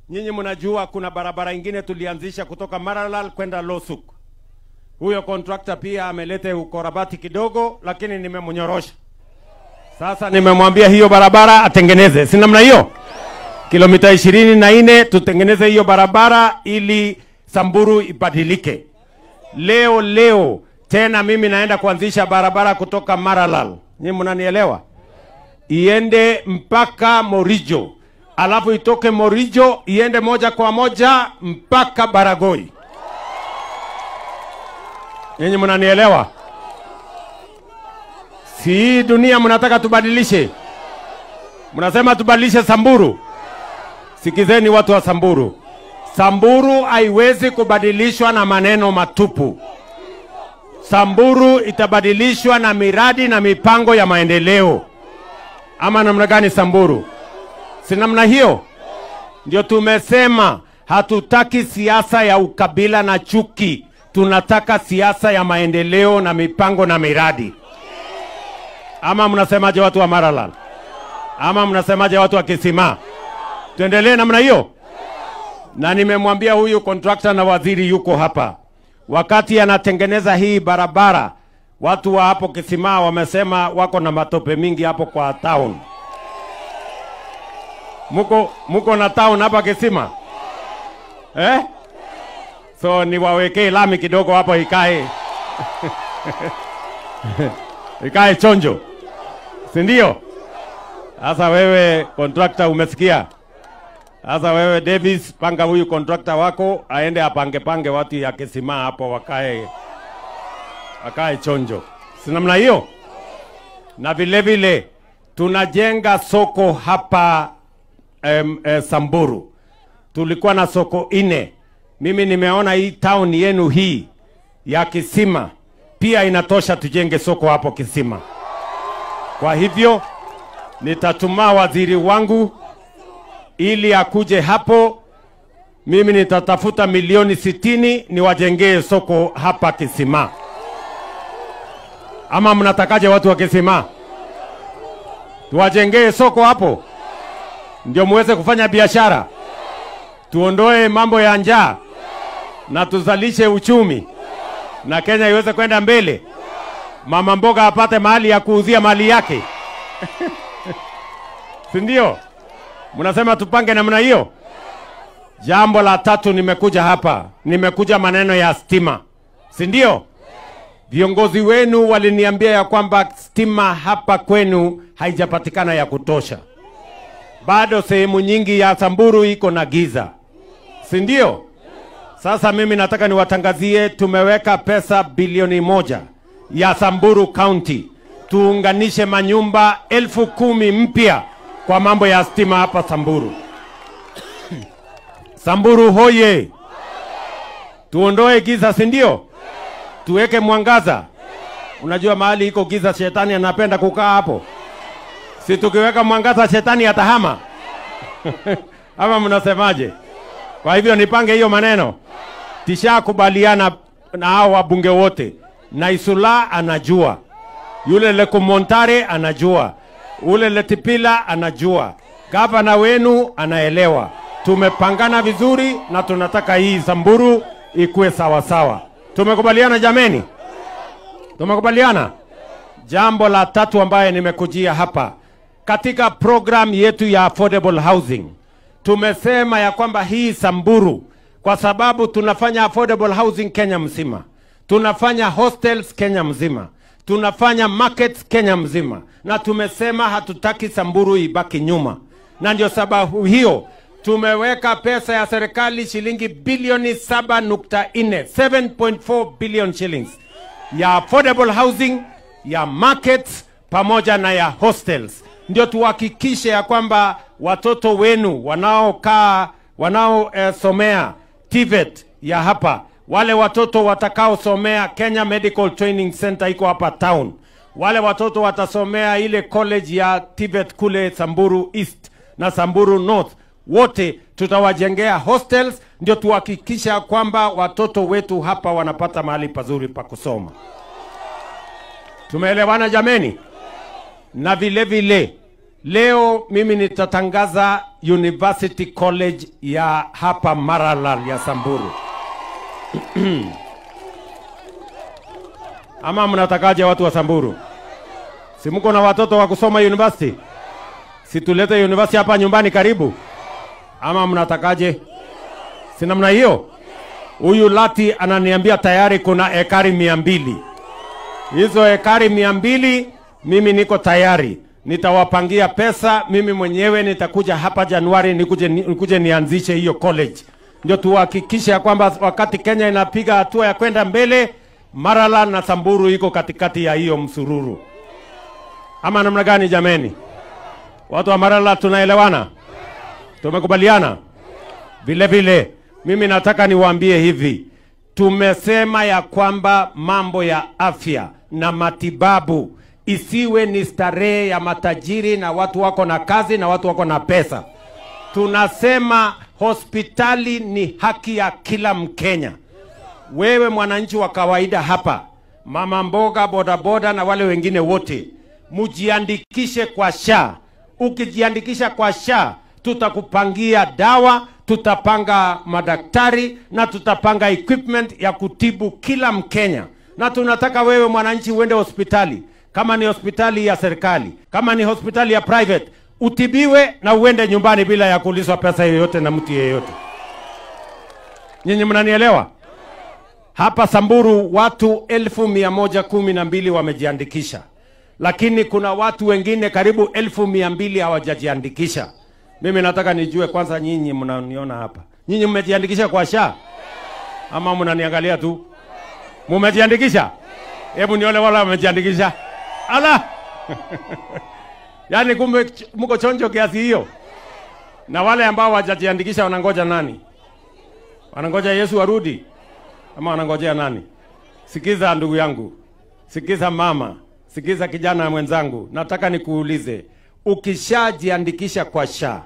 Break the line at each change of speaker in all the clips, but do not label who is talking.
Nyinyi mnajua kuna barabara ingine tulianzisha kutoka Maralal kwenda Losuk. Huyo contractor pia ameleta ukarabati kidogo, lakini nimemnyorosha. Sasa nimemwambia hiyo barabara atengeneze. Si namna hiyo? Kilomita 24 tutengeneze hiyo barabara ili Samburu ibadilike. Leo tena mimi naenda kuanzisha barabara kutoka Maralal. Nyinyi mnanielewa? Iende mpaka Morijo. Alafu itoke Morijo iende moja kwa moja mpaka Baragoi. Nyinyi mnanielewa? Si dunia mnataka tubadilishe? Mnasema tubadilishe Samburu? Sikizeni watu wa Samburu. Samburu haiwezi kubadilishwa na maneno matupu. Samburu itabadilishwa na miradi na mipango ya maendeleo. Ama namna gani Samburu? Si namna hiyo? Ndio tumesema hatutaki siasa ya ukabila na chuki. Tunataka siasa ya maendeleo na mipango na miradi. Ama mnasemaje watu wa Maralal? Ama mnasemaje watu wa Kisima? Tuendelee namna hiyo? Na nimemwambia huyu contractor na waziri yuko hapa. Wakati anatengeneza hii barabara, watu wa hapo Kisima wamesema wako na matope mingi hapo kwa town. Muko na town hapa Kisima? So niwawekee lami kidogo hapo ikae. Ikae chonjo. Si ndio? Sasa wewe contractor umesikia? Sasa wewe Davis, panga huyu contractor wako aende apange watu ya Kisima hapo wakae chonjo. Si namna hiyo? Na vile tunajenga soko hapa Samburu. Tulikuwa na soko 4. Mimi nimeona hii town yenu hii ya Kisima pia inatosha tujenge soko hapo Kisima. Kwa hivyo nitatuma waziri wangu ili akuje hapo. Mimi nitatafuta milioni 60 niwajengee soko hapa Kisima. Ama mnatakaje watu wa Kisima? Tuwajengee soko hapo ndio muweze kufanya biashara. Tuondoe mambo ya njaa na tuzalishe uchumi na Kenya iweze kwenda mbele. Mama mboga apate mahali ya kuuzia mali yake. Si ndio? Mnasema tupange namna hiyo? Jambo la tatu nimekuja hapa. Nimekuja maneno ya stima. Si ndio? Viongozi wenu waliniambia ya kwamba stima hapa kwenu haijapatikana ya kutosha. Bado sehemu nyingi ya Samburu iko na giza. Si ndio? Sasa mimi nataka niwatangazie tumeweka pesa bilioni 1 ya Samburu County. Tuunganishe manyumba 10,000 mpya kwa mambo ya stima hapa Samburu. Samburu hoye! Tuondoe giza, si ndio? Tuweke mwangaza. Unajua mahali iko giza shetani anapenda kukaa hapo. Si tukiweka mwangaza shetani atahama? Ama mnasemaje? Kwa hivyo nipange hiyo maneno. Tishakubaliana na hao wabunge wote. Naisula anajua. Yule Lekumontare anajua. Ule Letipila anajua. Gavana wenu anaelewa. Tumepangana vizuri na tunataka hii Samburu ikue sawa sawa. Tumekubaliana jameni? Tumekubaliana? Jambo la tatu ambaye nimekujia hapa. Katika program yetu ya affordable housing. Tumesema ya kwamba hii Samburu, kwa sababu tunafanya affordable housing Kenya mzima. Tunafanya hostels Kenya mzima. Tunafanya markets Kenya mzima. Na tumesema hatutaki Samburu ibaki nyuma. Na ndio sababu hiyo tumeweka pesa ya serikali shilingi bilioni 7.4, 7.4 billion shillings ya affordable housing, ya markets pamoja na ya hostels. Ndio tuhakikishe ya kwamba watoto wenu wanaosomea TVET ya hapa, wale watoto watakaosomea Kenya Medical Training Center iko hapa town, wale watoto watasomea ile college ya TVET kule Samburu East na Samburu North, wote tutawajengea hostels. Ndio tuhakikisha kwamba watoto wetu hapa wanapata mahali pazuri pa kusoma. Tumeelewana jameni? Na vile Leo mimi nitatangaza University College ya hapa Maralal ya Samburu. Ama mnatakaje watu wa Samburu? Si mko na watoto wa kusoma university? Si tulete university hapa nyumbani karibu? Ama mnatakaje? Si namna hiyo? Huyu Lati ananiambia tayari kuna ekari 200. Hizo ekari 200 mimi niko tayari. Nitawapangia pesa, mimi mwenyewe nitakuja hapa Januari nikuje nianzishe hiyo college. Ndio tuhakikishe kwamba wakati Kenya inapiga hatua ya kwenda mbele, Maralal na Samburu iko katikati ya hiyo msururu. Ama namna gani jameni? Watu wa Maralal tunaelewana? Tumekubaliana? Vile vile mimi nataka niwaambie hivi. Tumesema ya kwamba mambo ya afya na matibabu isiwe ni starehe ya matajiri na watu wako na kazi na watu wako na pesa. Tunasema hospitali ni haki ya kila Mkenya. Wewe mwananchi wa kawaida hapa, mama mboga, bodaboda na wale wengine wote, mujiandikishe kwa SHA. Ukijiandikisha kwa SHA, tutakupangia dawa, tutapanga madaktari na tutapanga equipment ya kutibu kila Mkenya. Na tunataka wewe mwananchi uende hospitali, kama ni hospitali ya serikali, kama ni hospitali ya private, utibiwe na uende nyumbani bila ya kuulizwa pesa yoyote na mtu yeyote. Nyinyi mnanielewa? Hapa Samburu watu 1112 wamejiandikisha. Lakini kuna watu wengine karibu 1200 hawajajiandikisha. Mimi nataka nijue kwanza, nyinyi mnaniona hapa, nyinyi mmejiandikisha kwa SHA? Ama mnaniangalia tu? Mmejiandikisha? Hebu nione wala wamejiandikisha. Ala! Yaani kumbe mko chonjo kiasi hiyo. Na wale ambao hawajajiandikisha wanangoja nani? Wanangoja Yesu arudi? Ama wanangojea nani? Sikiza ndugu yangu. Sikiza mama. Sikiza kijana mwenzangu. Nataka nikuulize, ukishajiandikisha kwa SHA,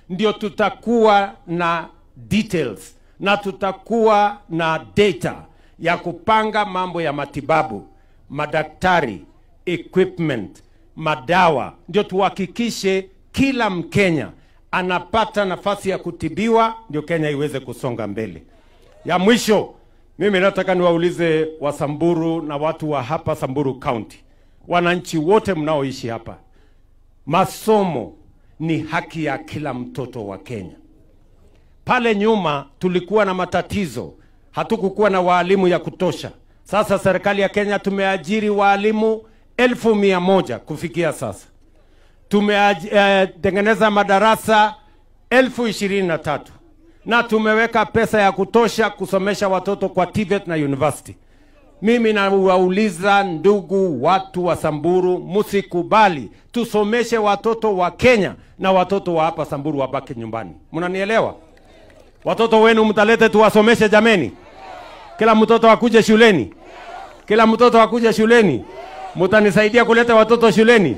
ndio tutakuwa na details na tutakuwa na data ya kupanga mambo ya matibabu, madaktari, equipment, madawa. Ndio tuhakikishe kila Mkenya anapata nafasi ya kutibiwa, ndio Kenya iweze kusonga mbele. Ya mwisho, mimi nataka niwaulize wa Samburu na watu wa hapa Samburu County, wananchi wote mnaoishi hapa, masomo ni haki ya kila mtoto wa Kenya. Pale nyuma tulikuwa na matatizo, hatukukuwa na walimu ya kutosha. Sasa serikali ya Kenya tumeajiri walimu 1100 kufikia sasa. Tumetengeneza madarasa 1023 na tumeweka pesa ya kutosha kusomesha watoto kwa TVET na university. Mimi nawauliza ndugu watu wa Samburu, musikubali tusomeshe watoto wa Kenya na watoto wa hapa Samburu wabaki nyumbani. Mnanielewa? Watoto wenu mtalete tuwasomeshe jameni. Kila mtoto akuje shuleni. Kila mtoto akuje shuleni. Mtanisaidia kuleta watoto shuleni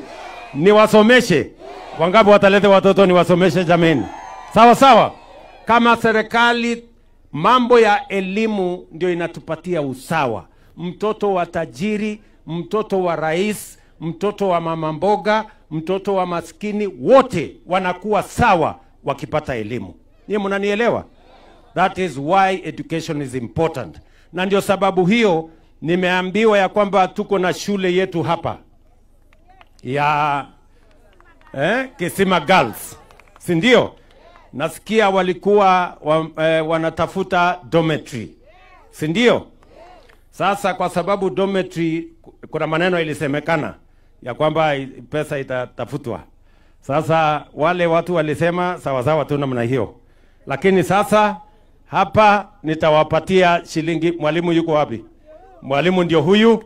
niwasomeshe. Wangapi watalete watoto niwasomeshe jameni? Sawa sawa. Kama serikali, mambo ya elimu ndio inatupatia usawa. Mtoto wa tajiri, mtoto wa rais, mtoto wa mama mboga, mtoto wa maskini, wote wanakuwa sawa wakipata elimu. Nyinyi mnanielewa? That is why education is important. Na ndio sababu hiyo nimeambiwa ya kwamba tuko na shule yetu hapa ya Kisima Girls. Si ndio? Nasikia walikuwa wanatafuta dormitory. Si ndio? Sasa kwa sababu dormitory kuna maneno ilisemekana ya kwamba pesa itatafutwa. Sasa wale watu walisema sawa sawa tu namna hiyo. Lakini sasa hapa nitawapatia shilingi. Mwalimu yuko wapi? Mwalimu ndio huyu.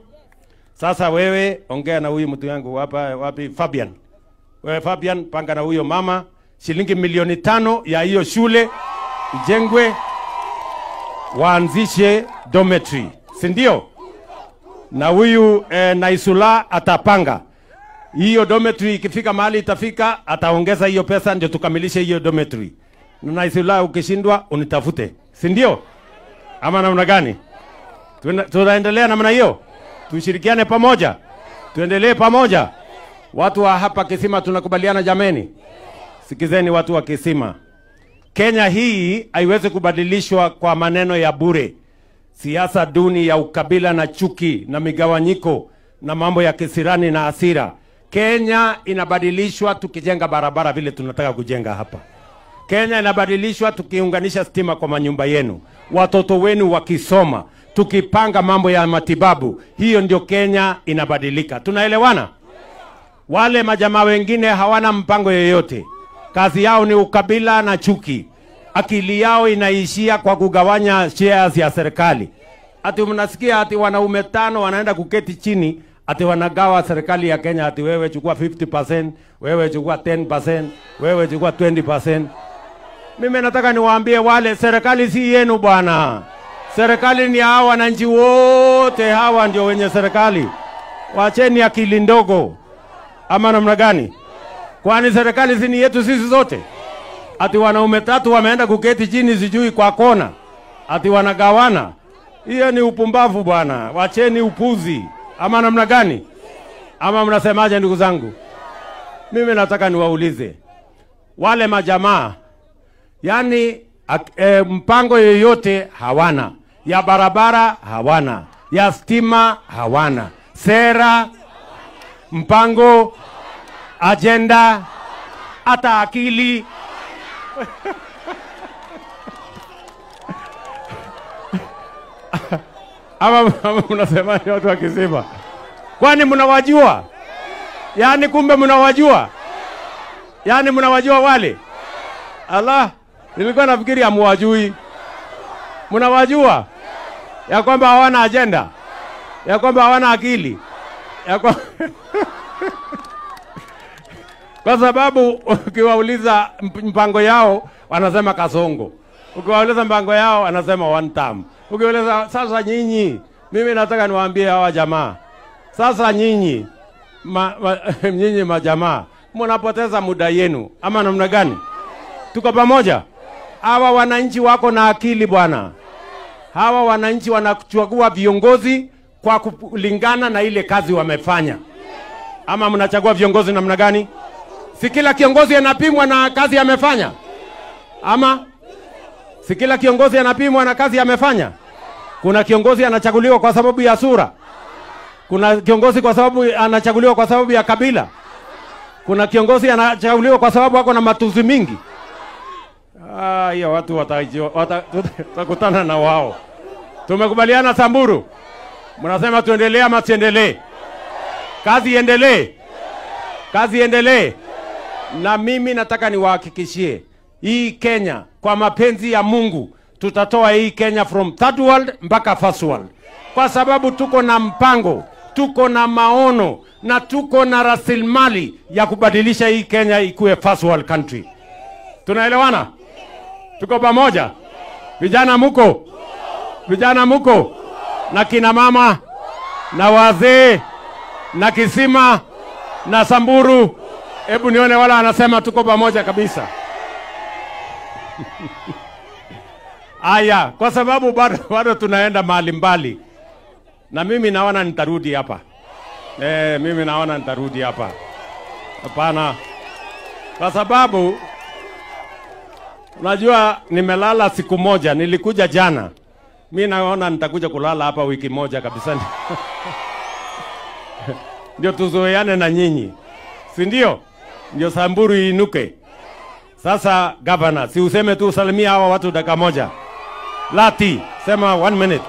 Sasa wewe ongea na huyu mtu yangu wapi Fabian. Wewe Fabian, panga na huyo mama shilingi 500,000 ya hiyo shule ijengwe, waanzishe dormitory. Si ndio? Na huyu Naisula atapanga. Hiyo dormitory ikifika mahali itafika, ataongeza hiyo pesa ndio tukamilishe hiyo dormitory. Na Naisula ukishindwa unitafute. Si ndio? Ama namna gani? Tunaendelea namna hiyo. Tushirikiane pamoja. Tuendelee pamoja. Watu wa hapa Kisima tunakubaliana jameni? Sikizeni watu wa Kisima. Kenya hii haiwezi kubadilishwa kwa maneno ya bure. Siasa duni ya ukabila na chuki na migawanyiko na mambo ya kisirani na hasira. Kenya inabadilishwa tukijenga barabara vile tunataka kujenga hapa. Kenya inabadilishwa tukiunganisha stima kwa manyumba yenu. Watoto wenu wakisoma, tukipanga mambo ya matibabu. Hiyo ndio Kenya inabadilika. Tunaelewana? Wale majamaa wengine hawana mpango yoyote. Kazi yao ni ukabila na chuki. Akili yao inaishia kwa kugawanya shares ya serikali. Ati mnasikia ati wanaume 5 wanaenda kuketi chini, ati wanagawa serikali ya Kenya, ati wewe chukua 50%, wewe chukua 10%, wewe chukua 20%. Mimi nataka niwaambie wale, serikali si yenu bwana. Serikali ni hawa wananchi wote, hawa ndio wenye serikali. Wacheni akili ndogo. Ama namna gani? Kwani serikali si ni yetu sisi zote? Ati wanaume 3 wameenda kuketi chini sijui kwa kona, ati wanagawana. Hiyo ni upumbavu bwana. Wacheni upuzi. Ama namna gani? Ama mnasemaje ndugu zangu? Mimi nataka niwaulize wale majamaa, yani mpango yoyote hawana, ya barabara hawana, ya stima hawana, sera, mpango, agenda, hata akili. Ama mnasema ni watu wa Kisima? Kwani mnawajua? Yani kumbe mnawajua? Yani mnawajua wale? Allah, nilikuwa nafikiri hamuwajui. Mnawajua? Ya kwamba hawana agenda, ya kwamba hawana akili, ya kwa sababu ukiwauliza mpango yao wanasema kasongo. Ukiwauliza mpango yao wanasema one term. Ukiwauliza sasa nyinyi, mimi nataka niwaambie hawa jamaa. Sasa nyinyi nyinyi majamaa, mnapoteza muda yenu. Ama namna gani? Tuko pamoja? Hawa wananchi wako na akili bwana. Hawa wananchi wanachagua viongozi kwa kulingana na ile kazi wamefanya. Ama mnachagua viongozi namna gani? Si kila kiongozi anapimwa na kazi amefanya? Ama si kila kiongozi anapimwa na kazi amefanya? Kuna kiongozi anachaguliwa kwa sababu ya sura. Kuna kiongozi kwa sababu anachaguliwa kwa sababu ya kabila. Kuna kiongozi anachaguliwa kwa sababu wako na matuzi mingi. Hiyo watu watakutana na wao. Tumekubaliana Samburu? Mnasema tuendelee ama tuendelee? Kazi iendelee. Kazi iendelee. Na mimi nataka niwahakikishie hii Kenya, kwa mapenzi ya Mungu, tutatoa hii Kenya from third world mpaka first world. Kwa sababu tuko na mpango, tuko na maono, na tuko na rasilimali ya kubadilisha hii Kenya ikuwe first world country. Tunaelewana? Tuko pamoja? Vijana muko? Vijana muko? Na kina mama, na wazee, na Kisima, na Samburu. Hebu nione wala anasema tuko pamoja kabisa. Aya, kwa sababu bado tunaenda mahali mbali. Na mimi naona nitarudi hapa. Mimi naona nitarudi hapa. Hapana. Kwa sababu unajua nimelala siku moja, nilikuja jana. Mimi naona nitakuja kulala hapa wiki moja kabisa. Ndio tuzoeane na nyinyi. Si ndio? Ndio Samburu inuke. Sasa governor, si useme tu salimia hawa watu dakika moja. Lati, sema 1 minute.